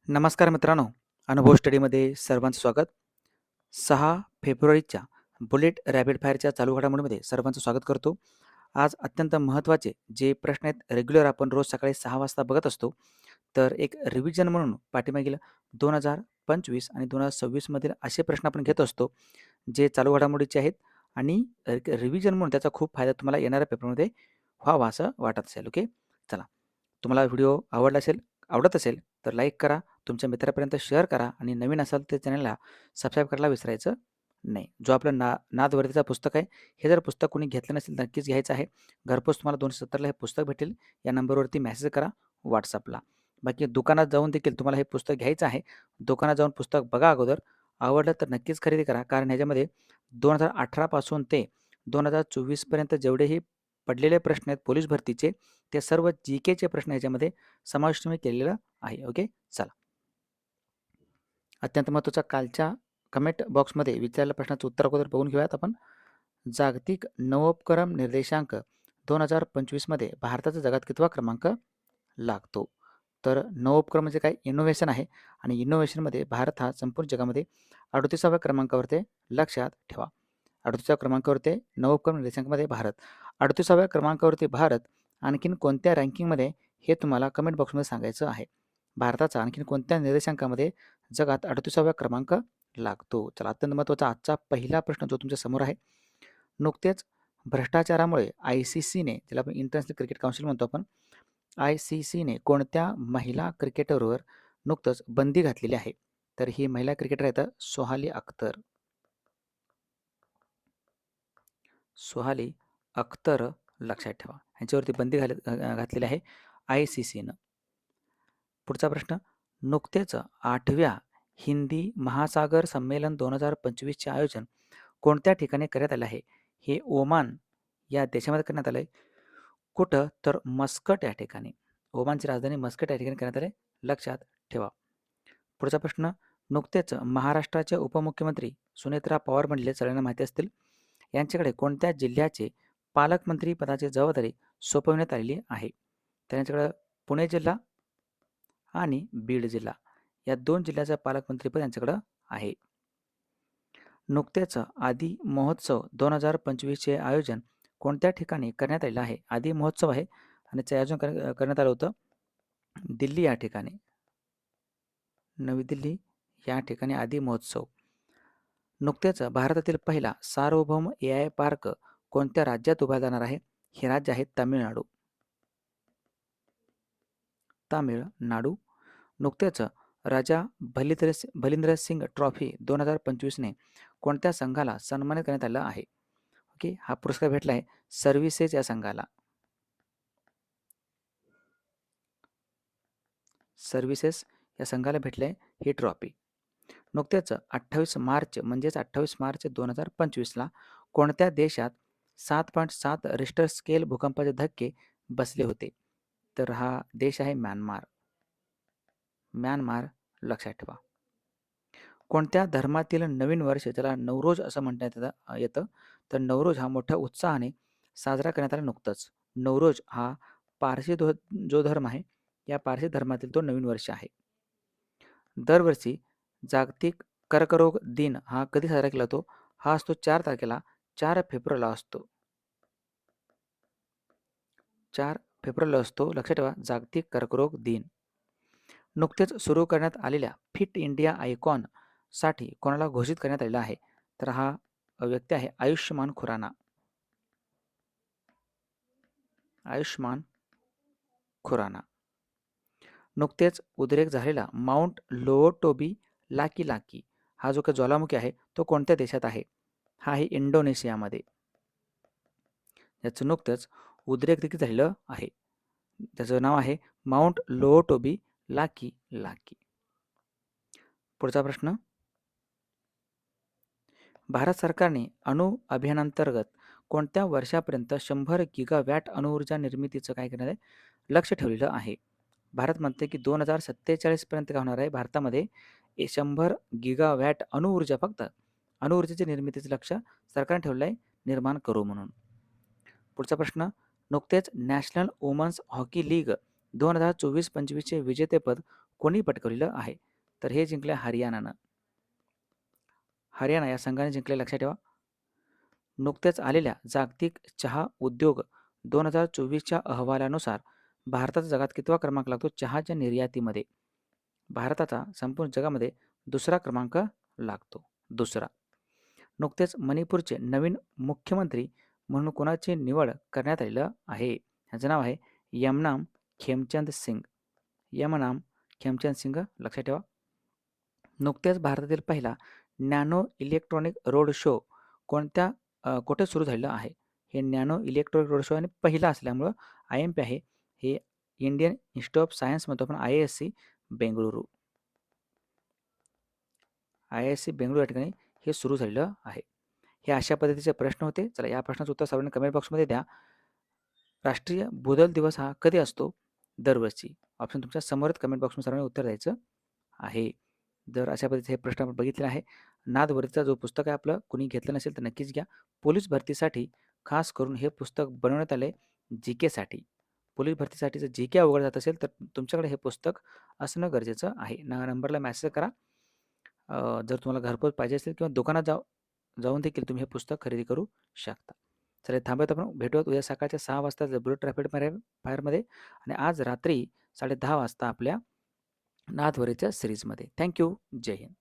नमस्कार मित्रांनो, अनुभव स्टडीमध्ये सर्वांचं स्वागत. 6 फेब्रुवारीच्या बुलेट रॅपिड फायरच्या चालू घडामोडीमध्ये सर्वांचं स्वागत करतो. आज अत्यंत महत्त्वाचे जे प्रश्न आहेत रेग्युलर आपण रोज सकाळी 6 वाजता बघत असतो. तर एक रिव्हिजन म्हणून पाठीमागील 2025 आणि 2026 मधील असे प्रश्न आपण घेत असतो, जे चालू घडामोडीचे आहेत आणि एक रिव्हिजन म्हणून त्याचा खूप फायदा तुम्हाला येणाऱ्या पेपरमध्ये व्हावा असं वाटत असेल. ओके. चला, तुम्हाला व्हिडिओ आवडत असेल तर लाईक करा, तुमच्या मित्रापर्यंत शेअर करा आणि नवीन असाल तर चॅनलला सबस्क्राईब करायला विसरायचं नाही. जो आपलं नादवरतीचं पुस्तक आहे, हे जर पुस्तक कोणी घेतलं नसेल नक्कीच घ्यायचं आहे. घरपोच तुम्हाला 270ला हे पुस्तक भेटेल. या नंबरवरती मेसेज करा WhatsAppला. बाकी दुकानात जाऊन देखील तुम्हाला हे पुस्तक घ्यायचं आहे. दुकानात जाऊन पुस्तक बघा अगोदर. आवडलं तर नक्कीच खरेदी करा. कारण ह्याच्यामध्ये 2018 पासून ते 2024 पर्यंत जेवढेही पडलेले प्रश्न आहेत पोलीस भरतीचे, ते सर्व जी-केचे प्रश्न ह्याच्यामध्ये समाविष्ट मी केलेलं आहे. ओके. चला, अत्यंत महत्त्वाचा कालच्या कमेंट बॉक्समध्ये विचारलेल्या प्रश्नाचं उत्तर अगोदर बघून घेऊयात आपण. जागतिक नवोपक्रम निर्देशांक 2025 मध्ये भारताचा जगात कितवा क्रमांक लागतो? तर नवोपक्रम म्हणजे काय? इनोव्हेशन आहे आणि इनोव्हेशनमध्ये भारत हा संपूर्ण जगामध्ये 38व्या क्रमांकावर आहे. लक्षात ठेवा. 38व्या क्रमांकावर नवोपक्रम निर्देशांकामध्ये भारत. 38व्या क्रमांकावरती भारत आणखीन कोणत्या रँकिंगमध्ये हे तुम्हाला कमेंट बॉक्समध्ये सांगायचं आहे. भारताचा आणखीन कोणत्या निर्देशांकामध्ये जगात 38व्या क्रमांक लागतो? चला, अत्यंत महत्त्वाचा आजचा पहिला प्रश्न जो तुमच्या समोर आहे. नुकतेच भ्रष्टाचारामुळे ICCने, ज्याला आपण इंटरनॅशनल क्रिकेट काउन्सिल म्हणतो आपण, ICCने कोणत्या महिला क्रिकेटरवर नुकतंच बंदी घातलेली आहे? तर ही महिला क्रिकेटर आहेत सोहाली अख्तर. सोहाली अख्तर लक्षात ठेवा. ह्यांच्यावरती बंदी घातलेली आहे ICCनं. पुढचा प्रश्न. नुकतेच 8व्या हिंदी महासागर संमेलन 2025चे आयोजन कोणत्या ठिकाणी करण्यात आले आहे? हे ओमान या देशामध्ये करण्यात आलं आहे. कुठं? तर मस्कट या ठिकाणी. ओमानची राजधानी मस्कट या ठिकाणी करण्यात आले. लक्षात ठेवा. पुढचा प्रश्न. नुकतेच महाराष्ट्राचे उपमुख्यमंत्री सुनेत्रा पवार बनलेले सगळ्यांना माहिती असतील. यांच्याकडे कोणत्या जिल्ह्याचे पालकमंत्री पदाची जबाबदारी सोपवण्यात आलेली आहे? तर यांच्याकडे पुणे जिल्हा आणि बीड जिल्हा या 2 जिल्ह्याचं पालकमंत्रीपद यांच्याकडं आहे. नुकतेच आदी महोत्सव 2025चे आयोजन कोणत्या ठिकाणी करण्यात आलेलं आहे? आदी महोत्सव आहे आणि ते आयोजन करण्यात आलं होतं दिल्ली या ठिकाणी. नवी दिल्ली या ठिकाणी आदी महोत्सव. नुकतेच भारतातील पहिला सार्वभौम AI पार्क कोणत्या राज्यात उभा जाणार आहे? हे राज्य आहे तामिळनाडू. तामिळनाडू. नुकतेच राजा भलिंद्र सिंग ट्रॉफी 2025ने कोणत्या संघाला सन्मानित करण्यात आलं आहे? ओके, हा पुरस्कार भेटला आहे सर्व्हिसेस या संघाला. सर्व्हिसेस या संघाला भेटले ही ट्रॉफी. नुकतेच 28 मार्च म्हणजेच 28 मार्च 2025ला कोणत्या देशात 7.7 रिश्टर स्केल भूकंपाचे धक्के बसले होते? तर हा देश आहे म्यानमार. म्यानमार लक्षात ठेवा. कोणत्या धर्मातील नवीन वर्ष, ज्याला नवरोज असं म्हणण्यात येतं, तर नवरोज हा मोठ्या उत्साहाने साजरा करण्यात आला नुकतंच. नवरोज हा पारसी जो धर्म आहे, या पारसी धर्मातील तो नवीन वर्ष आहे. दरवर्षी जागतिक कर्करोग दिन हा कधी साजरा केला जातो? हा असतो 4 तारखेला, 4 फेब्रुवारीला असतो. 4 फेब्रुवारीला असतो. लक्षात ठेवा, जागतिक कर्करोग दिन. नुकतेच सुरू करण्यात आलेल्या फिट इंडिया आयकॉन साठी कोणाला घोषित करण्यात आलेला आहे? तर हा व्यक्ती आहे आयुष्मान खुराना. आयुष्मान खुराना. नुकतेच उद्रेक झालेला माउंट लोओटोबी लाकी हा जो काही ज्वालामुखी आहे तो कोणत्या देशात आहे? हा आहे इंडोनेशियामध्ये. याचं नुकतंच उद्रेक देखील झालेलं आहे. त्याचं नाव आहे माउंट लोओटोबी लाकी. पुढचा प्रश्न. भारत सरकारने अणु अभियानांतर्गत कोणत्या वर्षापर्यंत 100 गिगावॅट अणुऊर्जा निर्मितीचं काय करणार आहे? लक्ष ठेवलेलं आहे. भारत म्हणते की 2047 पर्यंत काय होणार आहे? भारतामध्ये 100 गिगावॅट अणुऊर्जा, फक्त अणुऊर्जेच्या निर्मितीचं लक्ष सरकारने ठेवलं आहे, निर्माण करू म्हणून. पुढचा प्रश्न. नुकतेच नॅशनल वुमन्स हॉकी लीग 2024-25चे विजेतेपद कोणी पटकावलेलं आहे? तर हे जिंकलं हरियाणानं. हरियाणा या संघाने जिंकले लक्षात ठेवा. नुकत्याच आलेल्या जागतिक चहा उद्योग 2024च्या अहवालानुसार भारताचा जगात कितवा क्रमांक लागतो चहाच्या निर्यातीमध्ये? भारताचा संपूर्ण जगामध्ये दुसरा क्रमांक लागतो. दुसरा. नुकतेच मणिपूरचे नवीन मुख्यमंत्री म्हणून कोणाची निवड करण्यात आलेलं आहे? ह्याचं नाव आहे यमनाम खेमचंद सिंग. यमनाम खेमचंद सिंग लक्षात ठेवा. नुकत्याच भारतातील पहिला नॅनो इलेक्ट्रॉनिक रोड शो कुठे सुरू झालेलं आहे? हे नॅनो इलेक्ट्रॉनिक रोड शो आणि पहिला असल्यामुळं IMP आहे. हे इंडियन इन्स्टिट्यूट ऑफ सायन्स म्हणतो आपण IISc बेंगळुरू. IISc बेंगळुरू या ठिकाणी हे सुरू झालेलं आहे. हे अशा पद्धतीचे प्रश्न होते. चला या प्रश्नाचं उत्तर सर्वांनी कमेंट बॉक्समध्ये द्या. राष्ट्रीय भूदल दिवस हा कधी असतो? दरवर्षी. ऑप्शन तुमच्या समोरच कमेंट बॉक्समध्ये सर्वांनी उत्तर द्यायचं आहे. जर अशा पद्धतीचे हे प्रश्न आपण बघितले आहे. नादवरतीचा जो पुस्तक आहे आपलं कुणी घेतलं नसेल तर नक्कीच घ्या. पोलीस भरतीसाठी खास करून हे पुस्तक बनवण्यात आले GKसाठी. पोलीस भरतीसाठी जर GK अवघड जात असेल तर तुमच्याकडे हे पुस्तक असणं गरजेचं आहे. नंबरला मेसेज करा. जर तुम्हाला घरपोच पाहिजे असेल किंवा दुकानात जाऊन देखील तुम्ही हे पुस्तक खरेदी करू शकता. चला थांबूयात आपण. भेटूयात उद्या सकाळच्या 6 वाजता बुलेट रॅपिड फायरमध्ये आणि आज रात्री 10:30 वाजता आपल्या नाथवरेच्या सिरीजमध्ये. थँक्यू. जय हिंद.